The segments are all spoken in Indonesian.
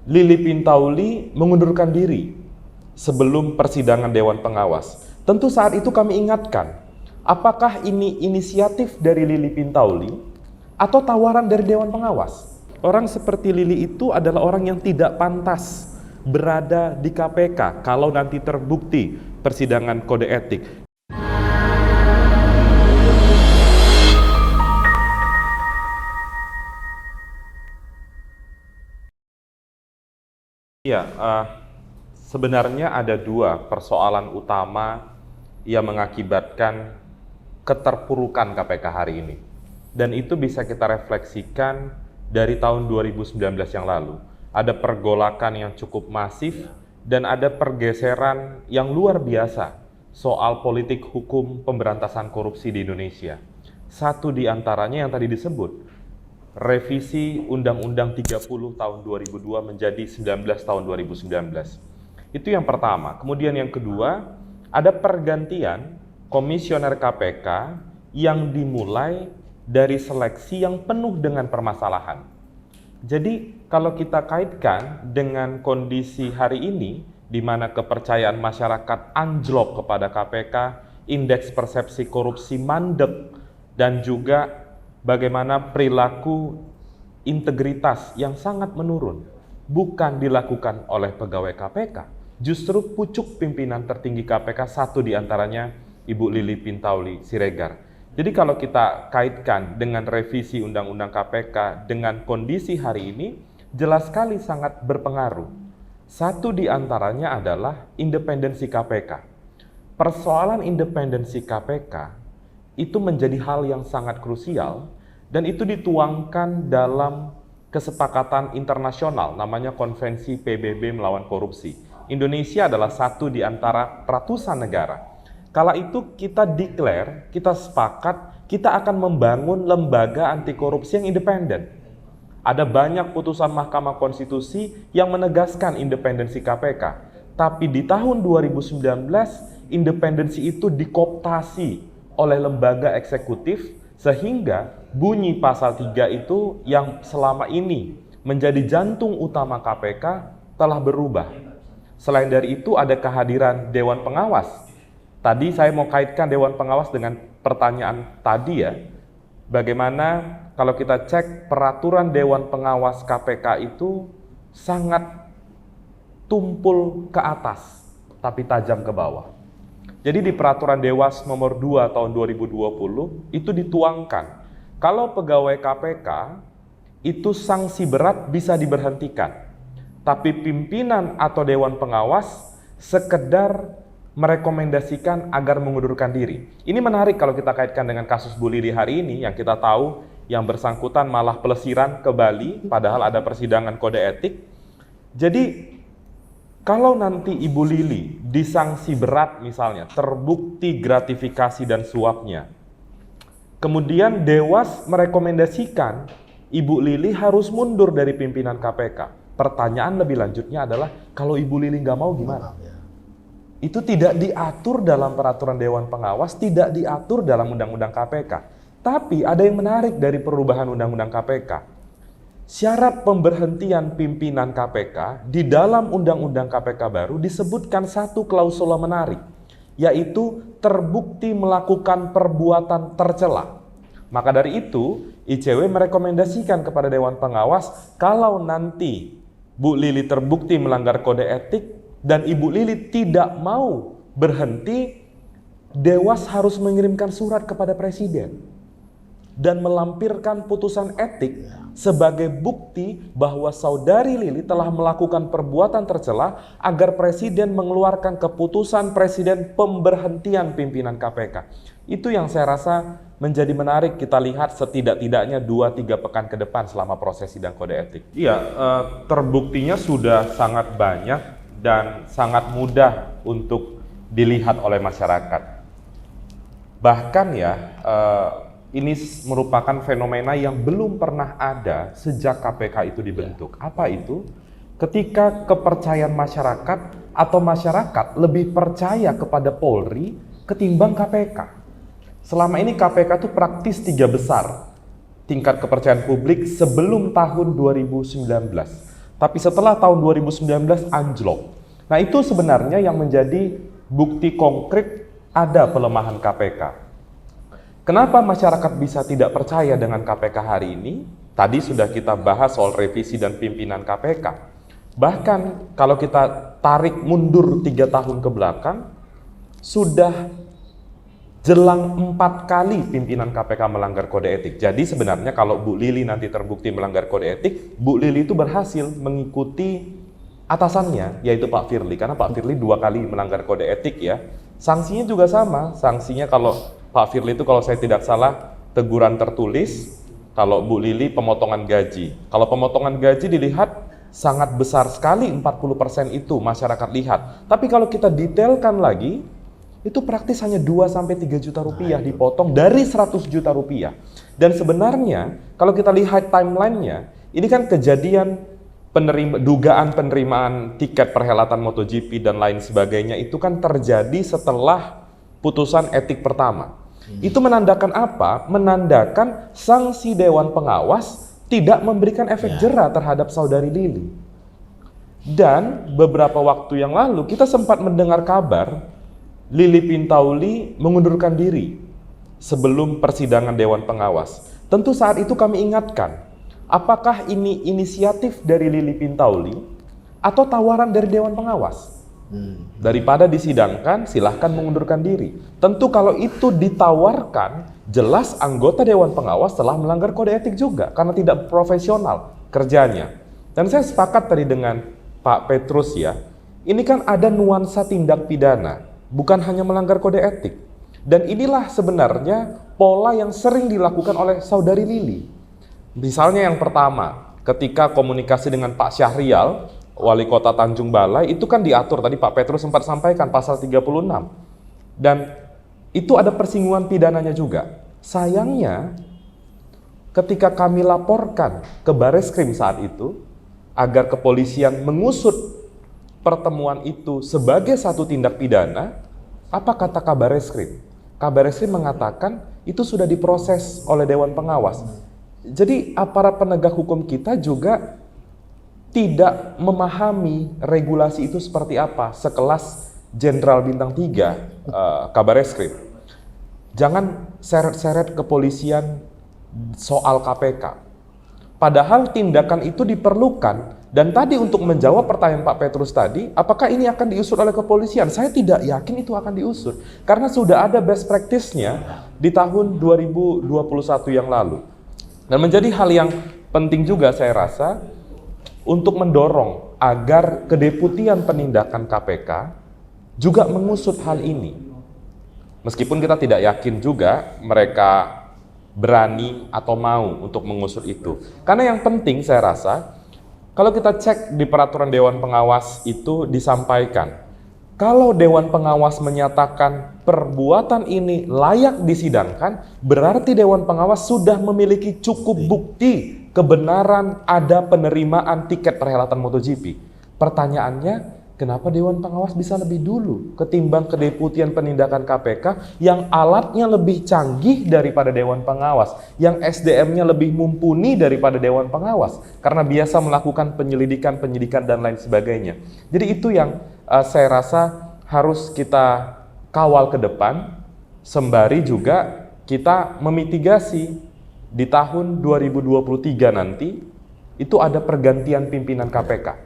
Lili Pintauli mengundurkan diri sebelum persidangan Dewan Pengawas. Tentu saat itu kami ingatkan, apakah ini inisiatif dari Lili Pintauli atau tawaran dari Dewan Pengawas? Orang seperti Lili itu adalah orang yang tidak pantas berada di KPK kalau nanti terbukti persidangan kode etik. Ya, sebenarnya ada dua persoalan utama yang mengakibatkan keterpurukan KPK hari ini. Dan itu bisa kita refleksikan dari tahun 2019 yang lalu. Ada pergolakan yang cukup masif dan ada pergeseran yang luar biasa soal politik hukum pemberantasan korupsi di Indonesia. Satu di antaranya yang tadi disebut, revisi Undang-Undang 30 tahun 2002 menjadi 19 tahun 2019. Itu yang pertama. Kemudian yang kedua, ada pergantian komisioner KPK yang dimulai dari seleksi yang penuh dengan permasalahan. Jadi kalau kita kaitkan dengan kondisi hari ini, di mana kepercayaan masyarakat anjlok kepada KPK, indeks persepsi korupsi mandek, dan juga bagaimana perilaku integritas yang sangat menurun bukan dilakukan oleh pegawai KPK, justru pucuk pimpinan tertinggi KPK, satu diantaranya Ibu Lili Pintauli Siregar. Jadi kalau kita kaitkan dengan revisi Undang-Undang KPK dengan kondisi hari ini, jelas sekali sangat berpengaruh. Satu diantaranya adalah independensi KPK. Persoalan independensi KPK itu menjadi hal yang sangat krusial dan itu dituangkan dalam kesepakatan internasional namanya Konvensi PBB melawan korupsi. Indonesia adalah satu di antara ratusan negara. Kala itu kita declare, kita sepakat, kita akan membangun lembaga anti korupsi yang independen. Ada banyak putusan Mahkamah Konstitusi yang menegaskan independensi KPK. Tapi di tahun 2019, independensi itu dikooptasi oleh lembaga eksekutif sehingga bunyi pasal 3 itu yang selama ini menjadi jantung utama KPK telah berubah. Selain dari itu ada kehadiran Dewan Pengawas. Tadi saya mau kaitkan Dewan Pengawas dengan pertanyaan tadi ya. Bagaimana kalau kita cek peraturan Dewan Pengawas KPK itu sangat tumpul ke atas tapi tajam ke bawah. Jadi di peraturan Dewas nomor 2 tahun 2020 itu dituangkan kalau pegawai KPK itu sanksi berat bisa diberhentikan. Tapi pimpinan atau Dewan Pengawas sekedar merekomendasikan agar mengundurkan diri. Ini menarik kalau kita kaitkan dengan kasus Bu Lili hari ini yang kita tahu yang bersangkutan malah pelesiran ke Bali padahal ada persidangan kode etik. Jadi kalau nanti Ibu Lili disanksi berat misalnya, terbukti gratifikasi dan suapnya, kemudian Dewas merekomendasikan Ibu Lili harus mundur dari pimpinan KPK. Pertanyaan lebih lanjutnya adalah, kalau Ibu Lili nggak mau gimana? Itu tidak diatur dalam peraturan Dewan Pengawas, tidak diatur dalam Undang-Undang KPK. Tapi ada yang menarik dari perubahan Undang-Undang KPK. Syarat pemberhentian pimpinan KPK di dalam Undang-Undang KPK baru disebutkan satu klausula menarik, yaitu terbukti melakukan perbuatan tercela. Maka dari itu, ICW merekomendasikan kepada Dewan Pengawas, kalau nanti Bu Lili terbukti melanggar kode etik dan Ibu Lili tidak mau berhenti, Dewas harus mengirimkan surat kepada Presiden dan melampirkan putusan etik sebagai bukti bahwa saudari Lili telah melakukan perbuatan tercela agar Presiden mengeluarkan keputusan Presiden pemberhentian pimpinan KPK. Itu yang saya rasa menjadi menarik kita lihat setidak-tidaknya 2-3 pekan ke depan selama proses sidang kode etik. Iya, terbuktinya sudah sangat banyak dan sangat mudah untuk dilihat oleh masyarakat. Bahkan ya, ini merupakan fenomena yang belum pernah ada sejak KPK itu dibentuk. Apa itu? Ketika kepercayaan masyarakat atau masyarakat lebih percaya kepada Polri ketimbang KPK. Selama ini KPK itu praktis 3 besar tingkat kepercayaan publik sebelum tahun 2019. Tapi setelah tahun 2019 anjlok. Nah itu sebenarnya yang menjadi bukti konkret ada pelemahan KPK. Kenapa masyarakat bisa tidak percaya dengan KPK hari ini? Tadi sudah kita bahas soal revisi dan pimpinan KPK. Bahkan kalau kita tarik mundur 3 tahun ke belakang, sudah jelang 4 kali pimpinan KPK melanggar kode etik. Jadi sebenarnya kalau Bu Lili nanti terbukti melanggar kode etik, Bu Lili itu berhasil mengikuti atasannya, yaitu Pak Firly. Karena Pak Firly 2 kali melanggar kode etik ya. Sanksinya juga sama. Sanksinya kalau Pak Firly itu kalau saya tidak salah teguran tertulis, kalau Bu Lili pemotongan gaji. Kalau pemotongan gaji dilihat sangat besar sekali, 40% itu masyarakat lihat. Tapi kalau kita detailkan lagi, itu praktis hanya 2-3 juta rupiah dipotong dari 100 juta rupiah. Dan sebenarnya kalau kita lihat timelinenya, ini kan kejadian dugaan penerimaan tiket perhelatan MotoGP dan lain sebagainya itu kan terjadi setelah putusan etik pertama. Itu menandakan apa? Menandakan sanksi Dewan Pengawas tidak memberikan efek jera terhadap saudari Lili. Dan beberapa waktu yang lalu kita sempat mendengar kabar Lili Pintauli mengundurkan diri sebelum persidangan Dewan Pengawas. Tentu saat itu kami ingatkan, apakah ini inisiatif dari Lili Pintauli atau tawaran dari Dewan Pengawas? Daripada disidangkan, silahkan mengundurkan diri. Tentu kalau itu ditawarkan, jelas anggota Dewan Pengawas telah melanggar kode etik juga, karena tidak profesional kerjanya. Dan saya sepakat tadi dengan Pak Petrus ya, ini kan ada nuansa tindak pidana, bukan hanya melanggar kode etik. Dan inilah sebenarnya pola yang sering dilakukan oleh saudari Lili. Misalnya yang pertama, ketika komunikasi dengan Pak Syahrial, Wali Kota Tanjung Balai, itu kan diatur, tadi Pak Petrus sempat sampaikan pasal 36. Dan itu ada persinggungan pidananya juga. Sayangnya, ketika kami laporkan ke Bareskrim saat itu, agar kepolisian mengusut pertemuan itu sebagai satu tindak pidana, apa kata Kabar Eskrim? Kabar Eskrim mengatakan itu sudah diproses oleh Dewan Pengawas. Jadi aparat penegak hukum kita juga tidak memahami regulasi itu seperti apa, sekelas Jenderal Bintang 3 Kabar Eskrim. Jangan seret-seret kepolisian soal KPK. Padahal tindakan itu diperlukan. Dan tadi untuk menjawab pertanyaan Pak Petrus tadi, apakah ini akan diusut oleh kepolisian? Saya tidak yakin itu akan diusut. Karena sudah ada best practice-nya di tahun 2021 yang lalu. Dan menjadi hal yang penting juga saya rasa, untuk mendorong agar kedeputian penindakan KPK juga mengusut hal ini. Meskipun kita tidak yakin juga mereka berani atau mau untuk mengusut itu. Karena yang penting saya rasa, kalau kita cek di peraturan Dewan Pengawas itu disampaikan, kalau Dewan Pengawas menyatakan perbuatan ini layak disidangkan, berarti Dewan Pengawas sudah memiliki cukup bukti kebenaran ada penerimaan tiket perhelatan MotoGP. Pertanyaannya, kenapa Dewan Pengawas bisa lebih dulu ketimbang kedeputian penindakan KPK yang alatnya lebih canggih daripada Dewan Pengawas, yang SDM-nya lebih mumpuni daripada Dewan Pengawas, karena biasa melakukan penyidikan dan lain sebagainya. Jadi itu yang saya rasa harus kita kawal ke depan, sembari juga kita memitigasi di tahun 2023 nanti, itu ada pergantian pimpinan KPK.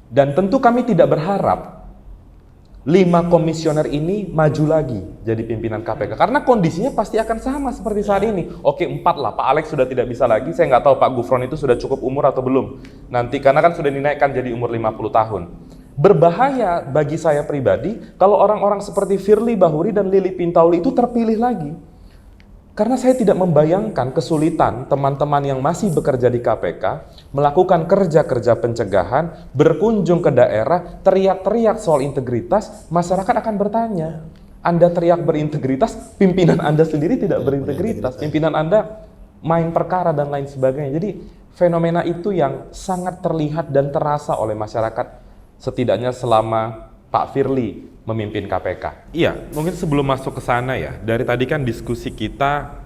Dan tentu kami tidak berharap 5 komisioner ini maju lagi jadi pimpinan KPK. Karena kondisinya pasti akan sama seperti saat ini. Oke, 4 lah, Pak Alex sudah tidak bisa lagi. Saya nggak tahu Pak Gufron itu sudah cukup umur atau belum. Nanti, karena kan sudah dinaikkan jadi umur 50 tahun. Berbahaya bagi saya pribadi kalau orang-orang seperti Firly Bahuri dan Lili Pintauli itu terpilih lagi. Karena saya tidak membayangkan kesulitan teman-teman yang masih bekerja di KPK melakukan kerja-kerja pencegahan, berkunjung ke daerah, teriak-teriak soal integritas, masyarakat akan bertanya, Anda teriak berintegritas, pimpinan Anda sendiri tidak berintegritas, pimpinan Anda main perkara dan lain sebagainya. Jadi fenomena itu yang sangat terlihat dan terasa oleh masyarakat, setidaknya selama Pak Firly memimpin KPK. Iya, mungkin sebelum masuk ke sana ya, dari tadi kan diskusi kita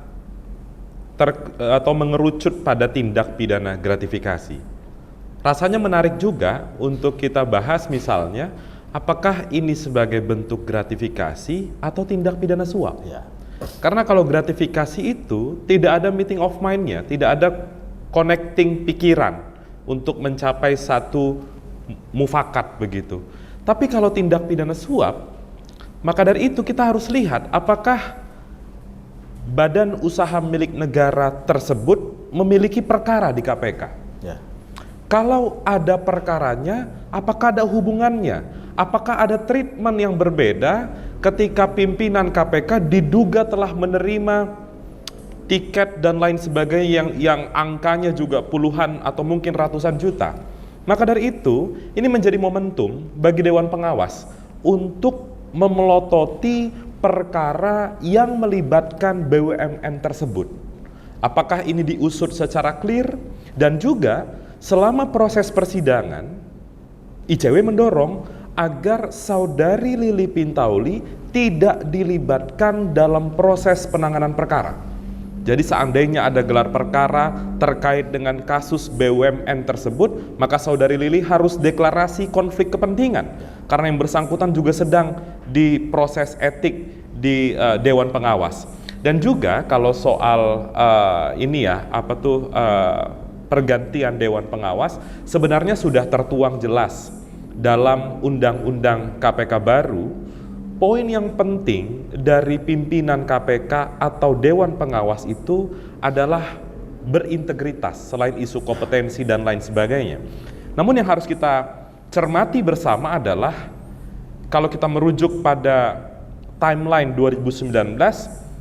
atau mengerucut pada tindak pidana gratifikasi. rasanya menarik juga untuk kita bahas misalnya, apakah ini sebagai bentuk gratifikasi atau tindak pidana suap? Ya. Karena kalau gratifikasi itu tidak ada meeting of mind-nya, tidak ada connecting pikiran untuk mencapai satu mufakat begitu. Tapi kalau tindak pidana suap, maka dari itu kita harus lihat apakah badan usaha milik negara tersebut memiliki perkara di KPK. Ya. Kalau ada perkaranya, apakah ada hubungannya? Apakah ada treatment yang berbeda ketika pimpinan KPK diduga telah menerima tiket dan lain sebagainya yang angkanya juga puluhan atau mungkin ratusan juta? Maka dari itu, ini menjadi momentum bagi Dewan Pengawas untuk memelototi perkara yang melibatkan BUMN tersebut. Apakah ini diusut secara clear? Dan juga selama proses persidangan, ICW mendorong agar saudari Lili Pintauli tidak dilibatkan dalam proses penanganan perkara. Jadi seandainya ada gelar perkara terkait dengan kasus BUMN tersebut, maka saudari Lili harus deklarasi konflik kepentingan. Karena yang bersangkutan juga sedang diproses etik di Dewan Pengawas. Dan juga kalau soal pergantian Dewan Pengawas, sebenarnya sudah tertuang jelas dalam Undang-Undang KPK baru. Poin yang penting dari pimpinan KPK atau Dewan Pengawas itu adalah berintegritas selain isu kompetensi dan lain sebagainya. Namun yang harus kita cermati bersama adalah kalau kita merujuk pada timeline 2019,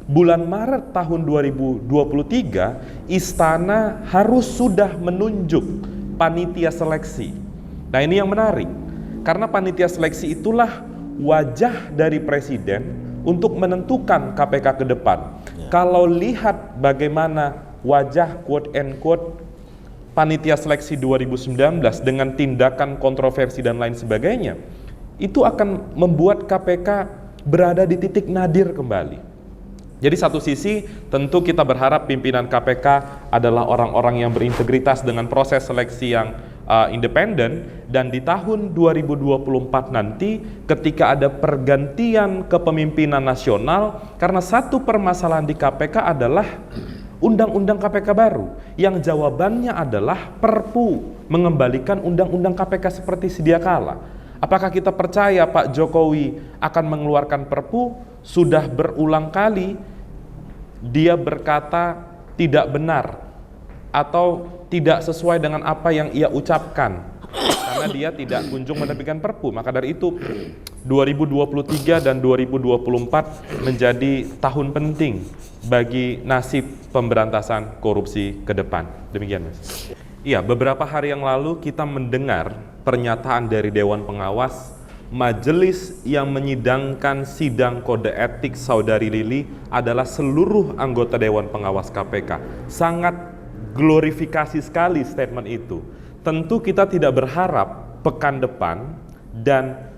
bulan Maret tahun 2023, Istana harus sudah menunjuk panitia seleksi. Nah, ini yang menarik, karena panitia seleksi itulah wajah dari Presiden untuk menentukan KPK ke depan. Ya. Kalau lihat bagaimana wajah quote and quote panitia seleksi 2019 dengan tindakan kontroversi dan lain sebagainya, itu akan membuat KPK berada di titik nadir kembali. Jadi satu sisi tentu kita berharap pimpinan KPK adalah orang-orang yang berintegritas dengan proses seleksi yang independen, dan di tahun 2024 nanti ketika ada pergantian kepemimpinan nasional, karena satu permasalahan di KPK adalah Undang-Undang KPK baru yang jawabannya adalah Perpu mengembalikan Undang-Undang KPK seperti sedia kala. Apakah kita percaya Pak Jokowi akan mengeluarkan Perpu? Sudah berulang kali dia berkata tidak benar atau tidak sesuai dengan apa yang ia ucapkan, karena dia tidak kunjung menerbitkan Perpu. Maka dari itu 2023 dan 2024 menjadi tahun penting bagi nasib pemberantasan korupsi ke depan. Demikian, Mas. Iya, beberapa hari yang lalu kita mendengar pernyataan dari Dewan Pengawas, majelis yang menyidangkan sidang kode etik saudari Lili adalah seluruh anggota Dewan Pengawas KPK. Sangat glorifikasi sekali statement itu. Tentu kita tidak berharap pekan depan dan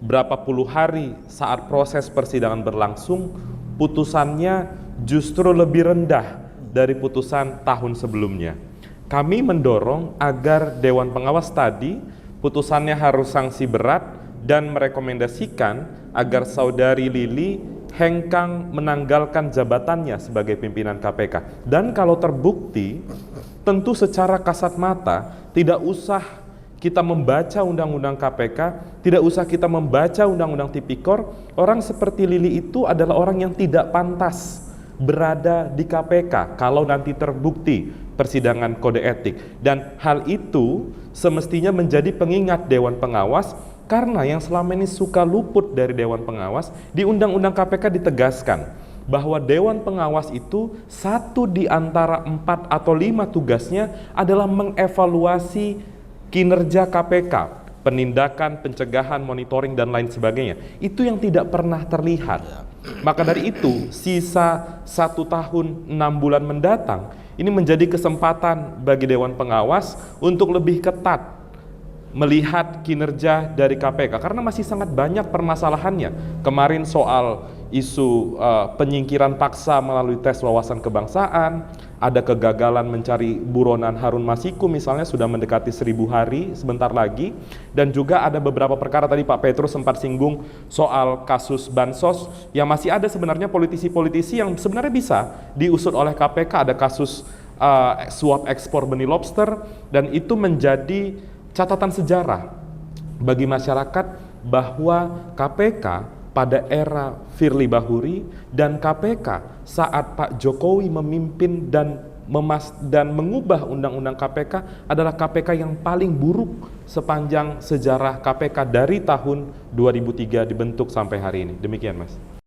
berapa puluh hari saat proses persidangan berlangsung, putusannya justru lebih rendah dari putusan tahun sebelumnya. Kami mendorong agar Dewan Pengawas tadi putusannya harus sanksi berat dan merekomendasikan agar saudari Lili hengkang menanggalkan jabatannya sebagai pimpinan KPK. Dan kalau terbukti, tentu secara kasat mata tidak usah kita membaca Undang-Undang KPK, tidak usah kita membaca Undang-Undang Tipikor. Orang seperti Lili itu adalah orang yang tidak pantas berada di KPK kalau nanti terbukti persidangan kode etik. Dan hal itu semestinya menjadi pengingat Dewan Pengawas, karena yang selama ini suka luput dari Dewan Pengawas, di Undang-Undang KPK ditegaskan bahwa Dewan Pengawas itu satu di antara 4 atau 5 tugasnya adalah mengevaluasi kinerja KPK, penindakan, pencegahan, monitoring, dan lain sebagainya. Itu yang tidak pernah terlihat. Maka dari itu, sisa 1 tahun 6 bulan mendatang, ini menjadi kesempatan bagi Dewan Pengawas untuk lebih ketat melihat kinerja dari KPK, karena masih sangat banyak permasalahannya. Kemarin soal isu penyingkiran paksa melalui tes wawasan kebangsaan, ada kegagalan mencari buronan Harun Masiku misalnya sudah mendekati 1000 hari sebentar lagi, dan juga ada beberapa perkara tadi Pak Petrus sempat singgung soal kasus bansos yang masih ada sebenarnya politisi-politisi yang sebenarnya bisa diusut oleh KPK, ada kasus suap ekspor benih lobster, dan itu menjadi catatan sejarah bagi masyarakat bahwa KPK pada era Firly Bahuri dan KPK saat Pak Jokowi memimpin dan mengubah undang-undang KPK adalah KPK yang paling buruk sepanjang sejarah KPK dari tahun 2003 dibentuk sampai hari ini. Demikian Mas.